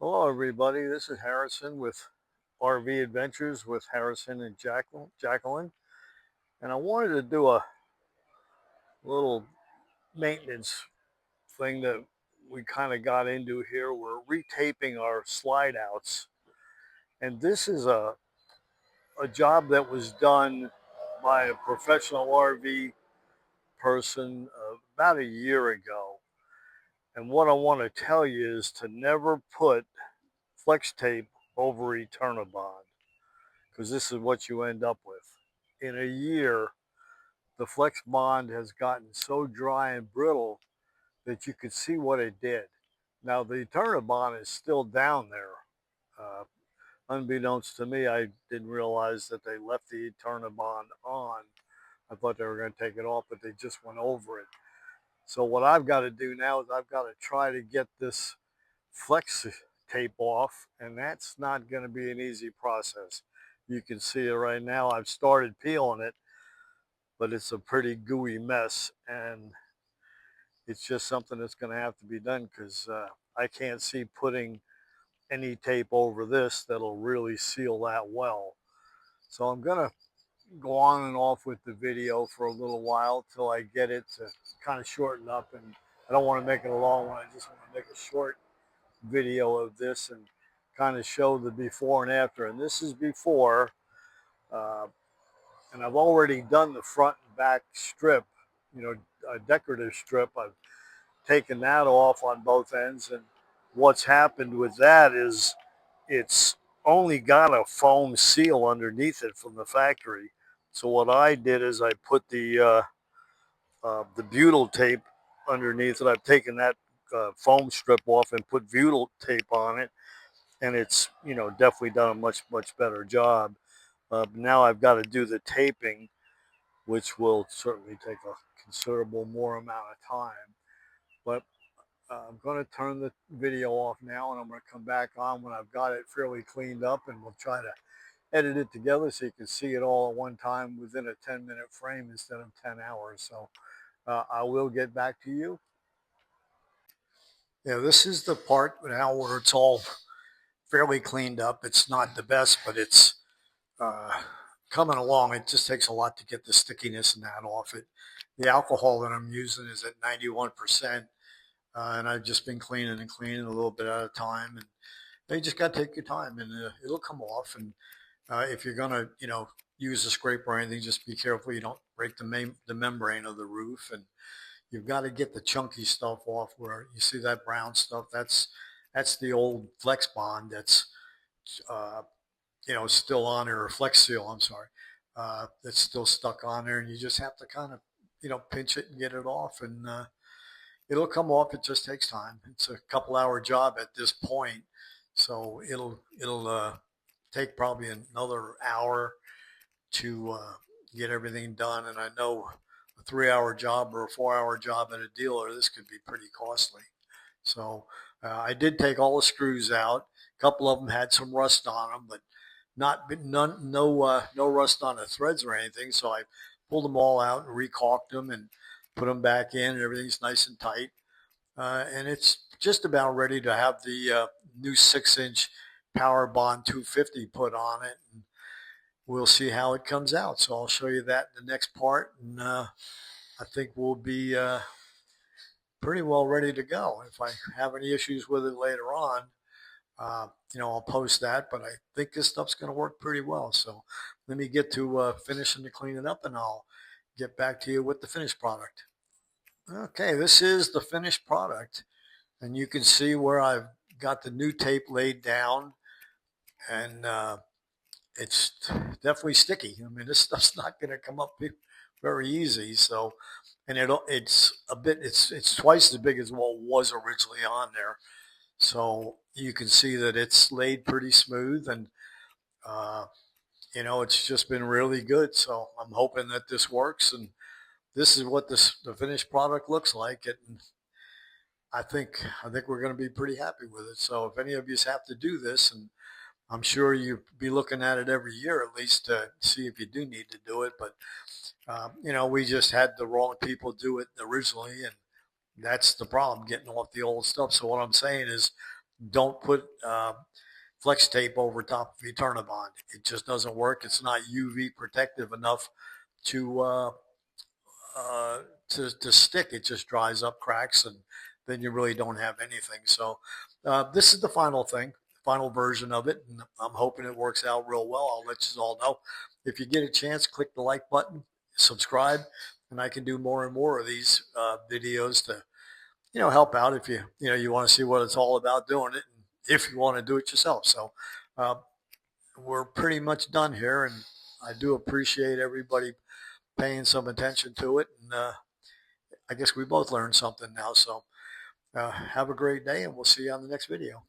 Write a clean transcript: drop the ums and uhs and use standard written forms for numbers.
Hello, everybody. This is Harrison with RV Adventures with Harrison and Jacqueline. And I wanted to do a little maintenance thing that we kind of got into here. We're retaping our slide outs. And this is a job that was done by a professional RV person about a year ago. And what I want to tell you is to never put flex tape over Eterna bond, because this is what you end up with. In a year, the flex bond has gotten so dry and brittle that you could see what it did. Now, the Eterna bond is still down there. Uh, Unbeknownst to me, I didn't realize that they left the Eterna bond on. I thought they were going to take it off, but they just went over it. So what I've got to do now is I've got to try to get this flex tape off, and that's not going to be an easy process. You can see it right now. I've started peeling it, but it's a pretty gooey mess, and it's just something that's going to have to be done because I can't see putting any tape over this that'll really seal that well. So I'm going to go on and off with the video for a little while till I get it to kind of shorten up, and I don't want to make it a long one. I just want to make a short video of this and kind of show the before and after. And this is before, uh, and I've already done the front and back strip, a decorative strip. I've taken that off on both ends, and what's happened with that is it's only got a foam seal underneath it from the factory. So what I did is I put the butyl tape underneath it. I've taken that foam strip off and put butyl tape on it, and it's definitely done a much better job. Now I've got to do the taping, which will certainly take a considerable more amount of time. But I'm going to turn the video off now, and I'm going to come back on when I've got it fairly cleaned up, and we'll try to edit it together so you can see it all at one time within a 10-minute frame instead of 10 hours. So I will get back to you. Yeah, this is the part now where it's all fairly cleaned up. It's not the best, but it's uh, coming along. It just takes a lot to get the stickiness and that off it. The alcohol that I'm using is at 91%, and I've just been cleaning and cleaning a little bit at a time. And you just got to take your time, and it'll come off. And if you're gonna, use a scraper or anything, just be careful you don't break the membrane of the roof. And you've got to get the chunky stuff off. Where you see that brown stuff, that's the old flex bond that's uh, still on there, or flex seal, I'm sorry, that's still stuck on there, and you just have to kind of, pinch it and get it off, and it'll come off. It just takes time. It's a couple-hour job at this point, so it'll take probably another hour to get everything done. And I know a 3-hour job or a 4-hour job at a dealer, this could be pretty costly. So I did take all the screws out. A couple of them had some rust on them, but no rust on the threads or anything. So I pulled them all out and recaulked them and put them back in, and everything's nice and tight. And it's just about ready to have the new 6-inch Power Bond 250 put on it. And we'll see how it comes out. So I'll show you that in the next part, and I think we'll be pretty well ready to go. If I have any issues with it later on, I'll post that, but I think this stuff's going to work pretty well. So let me get to finishing to clean it up, and I'll get back to you with the finished product. Okay, this is the finished product, and you can see where I've got the new tape laid down, and it's definitely sticky. I mean, this stuff's not going to come up very easy. So, and it's twice as big as what was originally on there. So you can see that it's laid pretty smooth, and it's just been really good. So I'm hoping that this works, and this is what the finished product looks like. And I think we're going to be pretty happy with it. So if any of you have to do this, and I'm sure you'll be looking at it every year at least to see if you do need to do it. But we just had the wrong people do it originally, and that's the problem, getting off the old stuff. So what I'm saying is, don't put flex tape over top of Eterna bond. It just doesn't work. It's not UV protective enough to uh, to stick. It just dries up, cracks, and then you really don't have anything. So this is the final thing, final version of it, and I'm hoping it works out real well. I'll let you all know. If you get a chance, click the like button, subscribe, and I can do more and more of these videos to help out if you want to see what it's all about doing it, and if you want to do it yourself. So uh, we're pretty much done here, and I do appreciate everybody paying some attention to it, and I guess we both learned something now. So have a great day, and we'll see you on the next video.